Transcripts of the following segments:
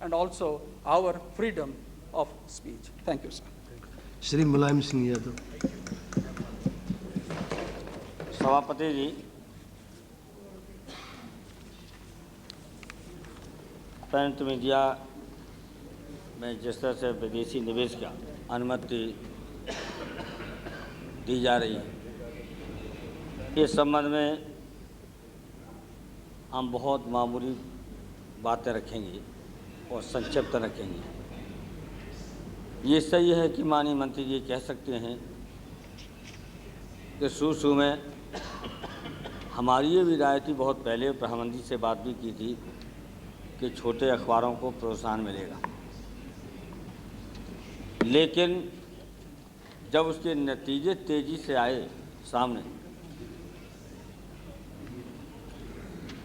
and also our freedom of speech. Thank you, sir. Shri Mulayam Singh Yadav. सभापति जी, print media में जिस तरह से विदेशी निवेश का अनुमति दी जा रही है, इस संबंध में हम बहुत मामूली बातें रखेंगे और संक्षिप्त रखेंगे। ये सही है कि माननीय मंत्री जी कह सकते हैं कि शुरू में हमारी ये भी राय थी, बहुत पहले प्रधानमंत्री से बात भी की थी कि छोटे अखबारों को प्रोत्साहन मिलेगा, लेकिन जब उसके नतीजे तेज़ी से आए सामने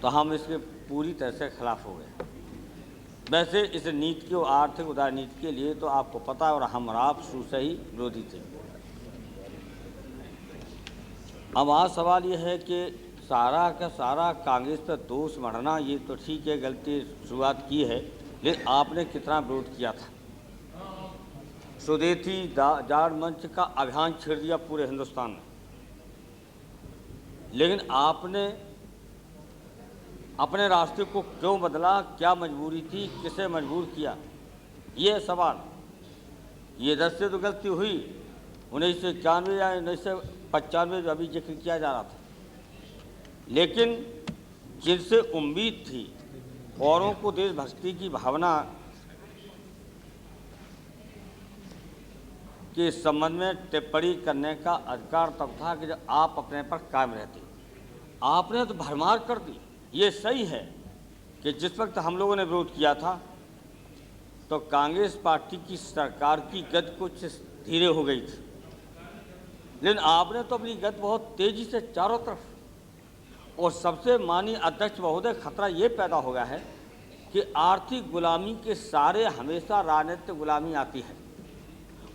तो हम इसके पूरी तरह से खिलाफ हो गए। वैसे इस नीति की, आर्थिक उदार नीति के लिए तो आपको पता है और हम आप शुरू से ही विरोधी थे। अब आज सवाल ये है कि सारा का सारा कांग्रेस पर दोष मढ़ना, ये तो ठीक है, गलती शुरुआत की है, लेकिन आपने कितना विरोध किया था। स्वदेशी जाड़ मंच का अभियान छेड़ दिया पूरे हिंदुस्तान में, लेकिन आपने अपने रास्ते को क्यों बदला? क्या मजबूरी थी? किसे मजबूर किया? ये सवाल। ये 10 से तो गलती हुई, 1991 या 1995 अभी जिक्र किया जा रहा था, लेकिन जिनसे उम्मीद थी, औरों को देशभक्ति की भावना के संबंध में टिप्पणी करने का अधिकार तब था कि जब आप अपने पर कायम रहते। आपने तो भरमार कर दी। ये सही है कि जिस वक्त हम लोगों ने विरोध किया था तो कांग्रेस पार्टी की सरकार की गति कुछ धीरे हो गई थी, लेकिन आपने तो अपनी गति बहुत तेजी से चारों तरफ, और सबसे माननीय अध्यक्ष महोदय, खतरा ये पैदा हो गया है कि आर्थिक गुलामी के सारे हमेशा राजनीतिक गुलामी आती है,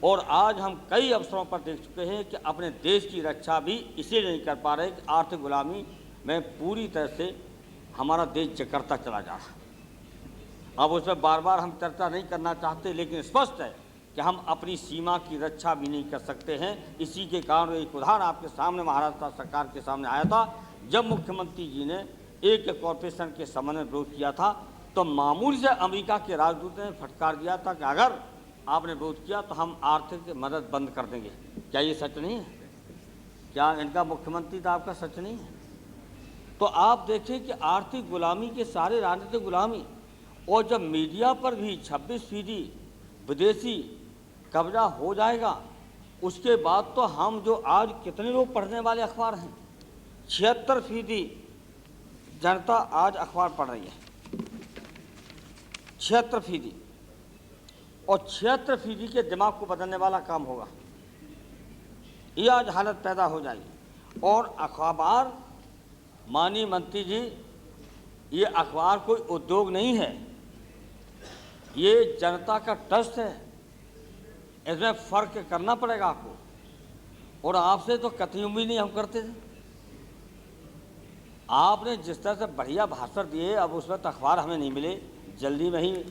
और आज हम कई अवसरों पर देख चुके हैं कि अपने देश की रक्षा भी इसलिए नहीं कर पा रहे कि आर्थिक गुलामी में पूरी तरह से हमारा देश जकड़ता चला जा रहा। अब उसमें बार बार हम चर्चा नहीं करना चाहते, लेकिन स्पष्ट है कि हम अपनी सीमा की रक्षा भी नहीं कर सकते हैं। इसी के कारण एक उदाहरण आपके सामने महाराष्ट्र सरकार के सामने आया था, जब मुख्यमंत्री जी ने एक कॉरपोरेशन के संबंध में विरोध किया था तो मामूली से अमेरिका के राजदूत ने फटकार दिया था कि अगर आपने विरोध किया तो हम आर्थिक मदद बंद कर देंगे। क्या ये सच नहीं है? क्या इनका मुख्यमंत्री था आपका सच नहीं है? तो आप देखें कि आर्थिक गुलामी के सारे राजनीतिक गुलामी, और जब मीडिया पर भी 26% विदेशी कब्जा हो जाएगा, उसके बाद तो हम जो आज कितने लोग पढ़ने वाले अखबार हैं, 76% जनता आज अखबार पढ़ रही है, 76%, और 76% के दिमाग को बदलने वाला काम होगा। ये आज हालत पैदा हो जाएगी। और अखबार, माननीय मंत्री जी, ये अखबार कोई उद्योग नहीं है, ये जनता का ट्रस्ट है। इसमें फ़र्क करना पड़ेगा आपको, और आपसे तो कतई उम्मीद नहीं हम करते थे। आपने जिस तरह से बढ़िया भाषण दिए, अब उसमें तो अखबार हमें नहीं मिले। जल्दी में ही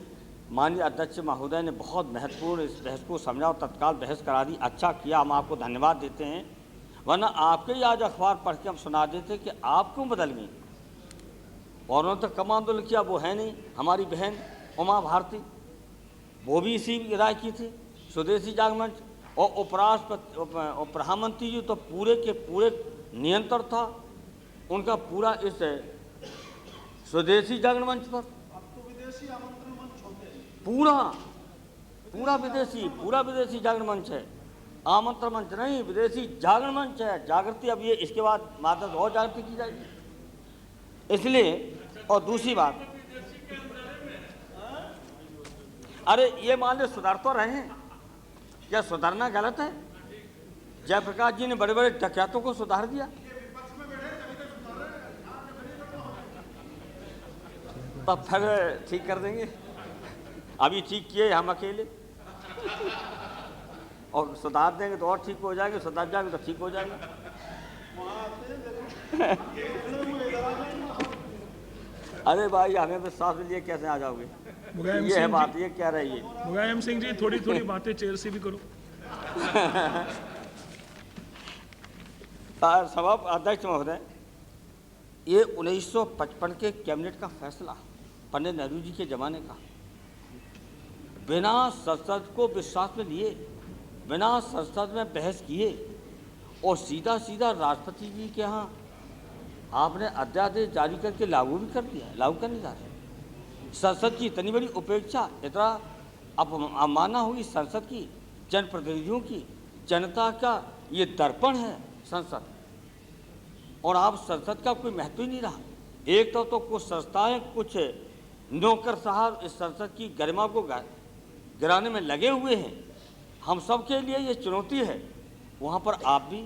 माननीय अध्यक्ष महोदय ने बहुत महत्वपूर्ण इस बहस को समझा और तत्काल बहस करा दी। अच्छा किया, हम आपको धन्यवाद देते हैं, वरना आपके ही आज अखबार पढ़ के हम सुना देते कि आप क्यों बदल गई। और उन्होंने तो कम आंदोलन किया, वो है नहीं, हमारी बहन उमा भारती, वो भी इसी राय की थी, स्वदेशी जागरण मंच, और उपराष्ट्रपति और प्रधानमंत्री जी तो पूरे के पूरे नियंत्रण था उनका पूरा इस स्वदेशी जागरण मंच पर। पूरा विदेशी जागरण मंच है, आमंत्रण मंच नहीं, विदेशी जागरण मंच है। जागृति अब ये इसके बाद माध्यम और जागृति की जाएगी। इसलिए, और दूसरी बात, अरे ये मान लो सुधार तो रहे हैं, क्या सुधारना गलत है? जयप्रकाश जी ने बड़े बड़े डकैतों को सुधार दिया, तब फिर ठीक कर देंगे। अभी ठीक किए हम अकेले, और सुधार देंगे तो और ठीक हो जाएंगे, सुधार जाएंगे तो ठीक हो जाएंगे। अरे भाई, हमें विश्वास में लिए कैसे आ जाओगे? मुलायम ये है सिंह बात, जी, ये कह रही है। मुलायम सिंह जी थोड़ी थोड़ी बातें चेयर से भी करो। सभा अध्यक्ष महोदय, ये 1955 के कैबिनेट का फैसला, पंडित नेहरू जी के ज़माने का, बिना संसद को विश्वास में लिए, बिना संसद में बहस किए और सीधा सीधा राष्ट्रपति जी के यहाँ आपने अध्यादेश जारी करके लागू भी कर दिया, लागू करने जा रहे हैं। संसद की इतनी बड़ी उपेक्षा, इतना अवमानना हुई संसद की, जनप्रतिनिधियों की, जनता का ये दर्पण है संसद, और आप संसद का कोई महत्व ही नहीं रहा। एक तो कुछ संस्थाएं, कुछ नौकर साहब इस संसद की गरिमा को गिराने में लगे हुए हैं। हम सब के लिए ये चुनौती है। वहाँ पर आप भी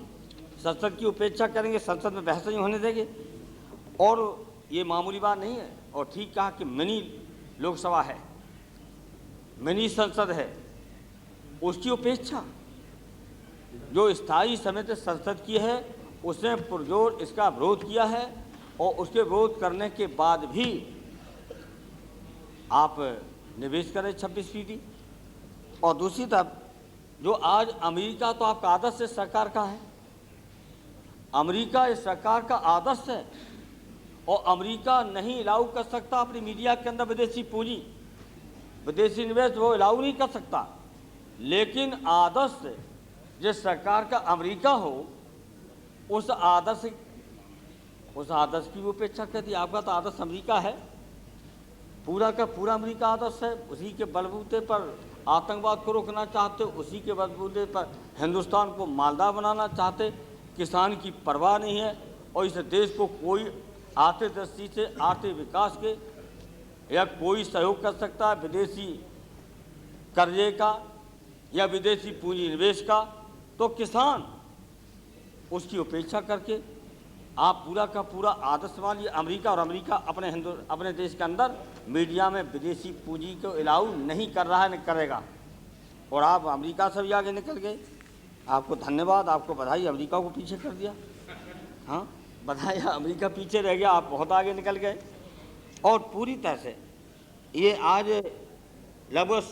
संसद की उपेक्षा करेंगे, संसद में बहस नहीं होने देंगे, और ये मामूली बात नहीं है। और ठीक कहा कि मिनी लोकसभा है, मिनी संसद है, उसकी उपेक्षा जो स्थायी समिति संसद की है उसने पुरजोर इसका विरोध किया है, और उसके विरोध करने के बाद भी आप निवेश करें 26%। और दूसरी तरफ जो आज अमेरिका, तो आपका आदर्श इस सरकार का है, अमेरिका इस सरकार का आदर्श है, और अमेरिका नहीं अलाउ कर सकता अपनी मीडिया के अंदर विदेशी पूंजी, विदेशी निवेश, वो अलाउ नहीं कर सकता। लेकिन आदर्श जिस सरकार का अमेरिका हो, उस आदर्श की भी उपेक्षा कर दी। आपका तो आदर्श अमेरिका है, पूरा का पूरा अमेरिका आदर्श है, उसी के बलबूते पर आतंकवाद को रोकना चाहते, उसी के बलबूते पर हिंदुस्तान को मालदार बनाना चाहते। किसान की परवाह नहीं है, और इस देश को कोई आर्थिक दृष्टि से, आर्थिक विकास के या कोई सहयोग कर सकता है विदेशी कर्जे का या विदेशी पूंजी निवेश का, तो किसान उसकी उपेक्षा करके आप पूरा का पूरा आदर्श मान लिए अमेरिका, और अमेरिका अपने देश के अंदर मीडिया में विदेशी पूंजी को अलाउ नहीं कर रहा है, नहीं करेगा। और आप अमेरिका से भी आगे निकल गए। आपको धन्यवाद, आपको बधाई, अमेरिका को पीछे कर दिया। हाँ, बधाई, अमेरिका पीछे रह गया, आप बहुत आगे निकल गए। और पूरी तरह से ये आज लगभग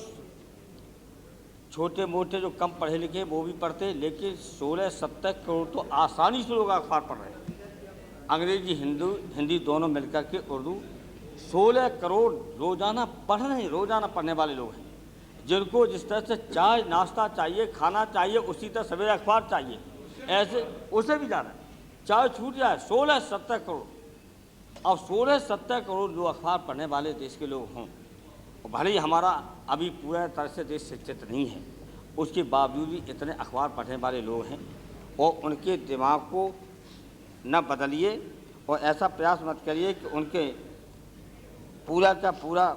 छोटे मोटे जो कम पढ़े लिखे वो भी पढ़ते, लेकिन 16-17 करोड़ तो आसानी से लोग अखबार पढ़ रहे हैं, अंग्रेजी हिंदी दोनों मिलकर के उर्दू। 16 करोड़ रोज़ाना पढ़ रहे हैं, रोज़ाना पढ़ने वाले लोग हैं, जिनको जिस तरह से चाय नाश्ता चाहिए, खाना चाहिए, उसी तरह सवेरे अखबार चाहिए, ऐसे उसे भी ज़्यादा चाय छूट जाए। 16-17 करोड़, अब 16-17 करोड़ जो अखबार पढ़ने वाले देश के लोग हों, भले ही हमारा अभी पूरा तरह से देश शिक्षित नहीं है, उसके बावजूद भी इतने अखबार पढ़ने वाले लोग हैं, और उनके दिमाग को न बदलिए, और ऐसा प्रयास मत करिए कि उनके पूरा का पूरा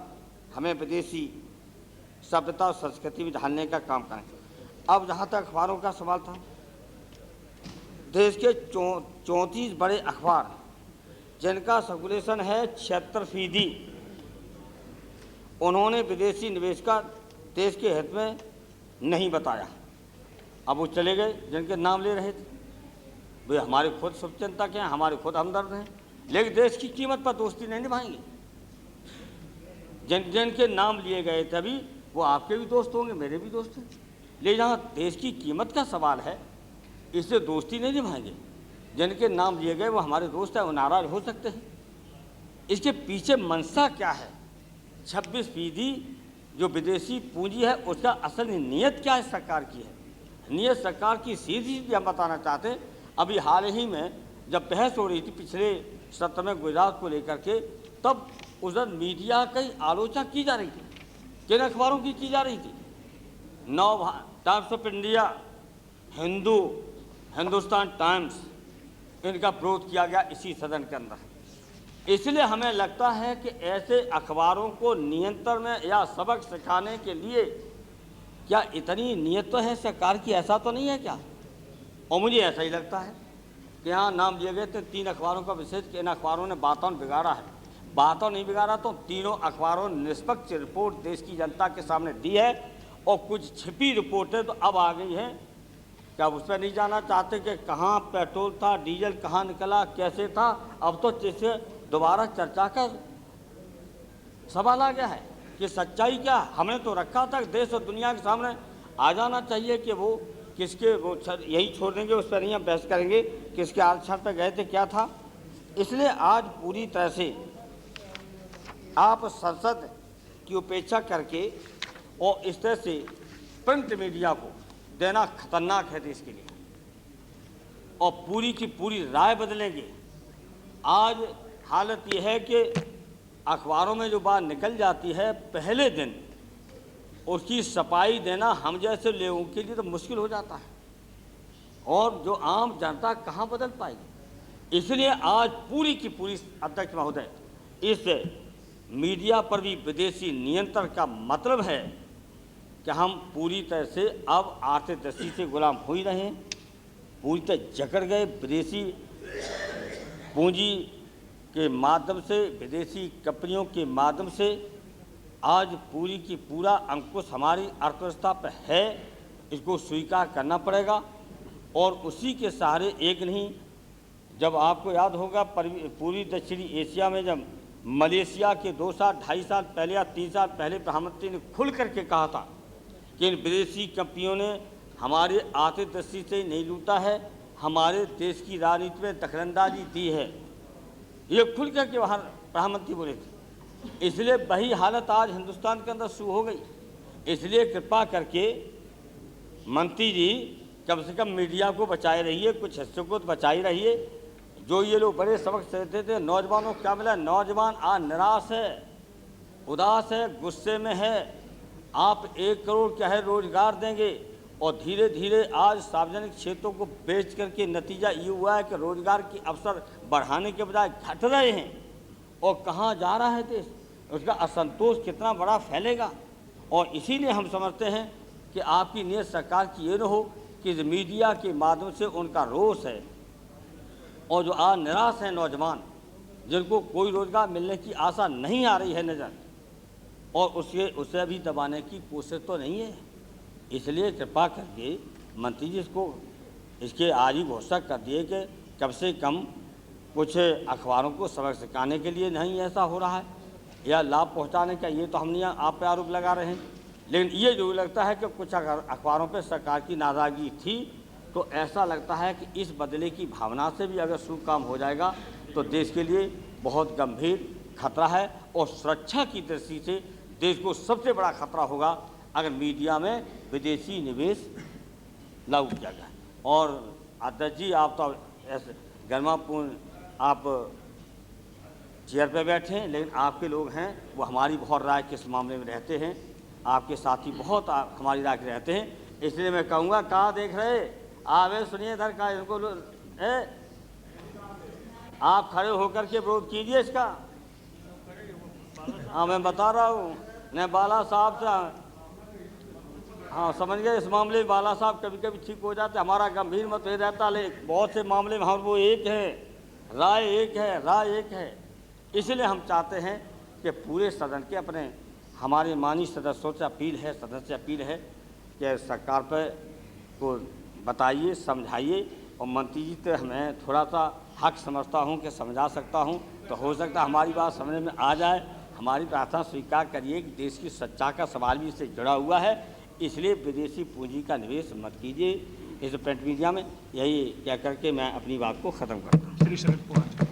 हमें विदेशी सभ्यता और संस्कृति में ढालने का काम करें। अब जहाँ तक अखबारों का सवाल था, देश के 34 बड़े अखबार जिनका सर्कुलेशन है 76%, उन्होंने विदेशी निवेश का देश के हित में नहीं बताया। अब वो चले गए जिनके नाम ले रहे थे, वे हमारे खुद शुभचिंतक हैं, हमारे खुद हमदर्द हैं, लेकिन देश की कीमत पर दोस्ती नहीं निभाएंगे। जिनके नाम लिए गए थे अभी, वो आपके भी दोस्त होंगे, मेरे भी दोस्त हैं, लेकिन जहाँ देश की कीमत का सवाल है, इससे दोस्ती नहीं निभाएंगे। जिनके नाम लिए गए वो हमारे दोस्त हैं, वो नाराज हो सकते हैं। इसके पीछे मंशा क्या है? 26% जो विदेशी पूंजी है, उसका असल नीयत क्या है सरकार की है? नीयत सरकार की सीधी सीधी हम बताना चाहते हैं। अभी हाल ही में जब बहस हो रही थी पिछले सत्र में गुजरात को लेकर के, तब उधर मीडिया की आलोचना की जा रही थी, किन अखबारों की जा रही थी? नव times of India, Hindu, Hindustan times, इनका विरोध किया गया इसी सदन के अंदर। इसलिए हमें लगता है कि ऐसे अखबारों को नियंत्रण में या सबक सिखाने के लिए क्या इतनी नीयत तो है सरकार की? ऐसा तो नहीं है क्या? और मुझे ऐसा ही लगता है कि यहाँ नाम दिए गए थे 3 अखबारों का, विशेष कि इन अखबारों ने वातावरण बिगाड़ा है। वातावरण नहीं बिगाड़ा तो तीनों अखबारों ने निष्पक्ष रिपोर्ट देश की जनता के सामने दी है, और कुछ छिपी रिपोर्टें तो अब आ गई हैं। क्या उस पर नहीं जाना चाहते कि कहाँ पेट्रोल था, डीजल कहाँ निकला, कैसे था? अब तो जैसे दोबारा चर्चा का सवाल आ गया है। कि सच्चाई क्या। हमने तो रखा था देश और दुनिया के सामने आ जाना चाहिए कि वो किसके वो यही छोड़ देंगे, उस पर नहीं हम बहस करेंगे किसके आरक्षण पर गए थे, क्या था। इसलिए आज पूरी तरह से आप संसद की उपेक्षा करके और इस तरह से प्रिंट मीडिया को देना खतरनाक है देश के लिए, और पूरी की पूरी राय बदलेंगे। आज हालत यह है कि अखबारों में जो बात निकल जाती है पहले दिन उसकी सफाई देना हम जैसे लोगों के लिए तो मुश्किल हो जाता है, और जो आम जनता कहाँ बदल पाएगी। इसलिए आज पूरी की पूरी अध्यक्ष महोदय इस मीडिया पर भी विदेशी नियंत्रण का मतलब है कि हम पूरी तरह से अब आर्थिक दृष्टि से गुलाम हो ही रहे हैं, पूरी तरह जकड़ गए विदेशी पूंजी के माध्यम से, विदेशी कंपनियों के माध्यम से। आज पूरी की पूरा अंकुश हमारी अर्थव्यवस्था पर है, इसको स्वीकार करना पड़ेगा। और उसी के सहारे एक नहीं, जब आपको याद होगा पूरी दक्षिणी एशिया में जब मलेशिया के 2 साल 2.5 साल पहले या 3 साल पहले प्रधानमंत्री ने खुल करके कहा था कि इन विदेशी कंपनियों ने हमारे आर्थिक दृष्टि से नहीं लूटा है, हमारे देश की राजनीति में दखलंदाजी दी है, ये खुल करके वहाँ प्रधानमंत्री बोले थे। इसलिए वही हालत आज हिंदुस्तान के अंदर शुरू हो गई। इसलिए कृपा करके मंत्री जी कम से कम मीडिया को बचाए रहिए, कुछ हिस्सों को तो बचाए रहिए। जो ये लोग बड़े सबक देते थे नौजवानों को क्या मिला, नौजवान आज निराश है, उदास है, गुस्से में है। आप 1 करोड़ क्या है रोजगार देंगे, और धीरे धीरे आज सार्वजनिक क्षेत्रों को बेच करके नतीजा ये हुआ है कि रोजगार के अवसर बढ़ाने के बजाय घट रहे हैं। और कहाँ जा रहा है देश, उसका असंतोष कितना बड़ा फैलेगा। और इसीलिए हम समझते हैं कि आपकी नीयत सरकार की ये न हो कि मीडिया के माध्यम से उनका रोष है, और जो आज निराश हैं नौजवान जिनको कोई रोजगार मिलने की आशा नहीं आ रही है नज़र, और उसे अभी दबाने की कोशिश तो नहीं है। इसलिए कृपा करके मंत्री जी इसके आज ही घोषणा कर दिए कि कम से कम कुछ अखबारों को सबक सिखाने के लिए नहीं ऐसा हो रहा है या लाभ पहुंचाने का, ये तो हम नहीं आप पे आरोप लगा रहे हैं। लेकिन ये जो लगता है कि कुछ अखबारों पे सरकार की नाराज़गी थी, तो ऐसा लगता है कि इस बदले की भावना से भी अगर शुभ काम हो जाएगा तो देश के लिए बहुत गंभीर खतरा है। और सुरक्षा की दृष्टि से देश को सबसे बड़ा खतरा होगा अगर मीडिया में विदेशी निवेश लागू किया जाए। और अध्यक्ष जी आप तो ऐसे गर्मापूर्ण आप चेयर पे बैठे हैं, लेकिन आपके लोग हैं वो हमारी बहुत राय किस मामले में रहते हैं, आपके साथी बहुत हमारी राय के रहते हैं। इसलिए मैं कहूँगा कहाँ देख रहे आवे सुनिए इधर का, इनको आप खड़े होकर के विरोध कीजिए इसका। हाँ मैं बता रहा हूँ न बाला साहब से, हाँ समझ गए, इस मामले में बाला साहब कभी कभी ठीक हो जाते, हमारा गंभीर मतभेद रहता, लेकिन बहुत से मामले में हम वो एक हैं, राय एक है। इसलिए हम चाहते हैं कि पूरे सदन के अपने हमारे माननीय सदस्यों से अपील है, सदस्य से अपील है कि सरकार पर को बताइए, समझाइए। और मंत्री जी तो मैं थोड़ा सा हक समझता हूँ कि समझा सकता हूँ, तो हो सकता है हमारी बात समझ में आ जाए। हमारी प्रार्थना स्वीकार करिए कि देश की सच्चा का सवाल भी इससे जुड़ा हुआ है, इसलिए विदेशी पूंजी का निवेश मत कीजिए इस प्रिंट मीडिया में। यही कह करके मैं अपनी बात को ख़त्म करता हूँ। श्री शरद पवार।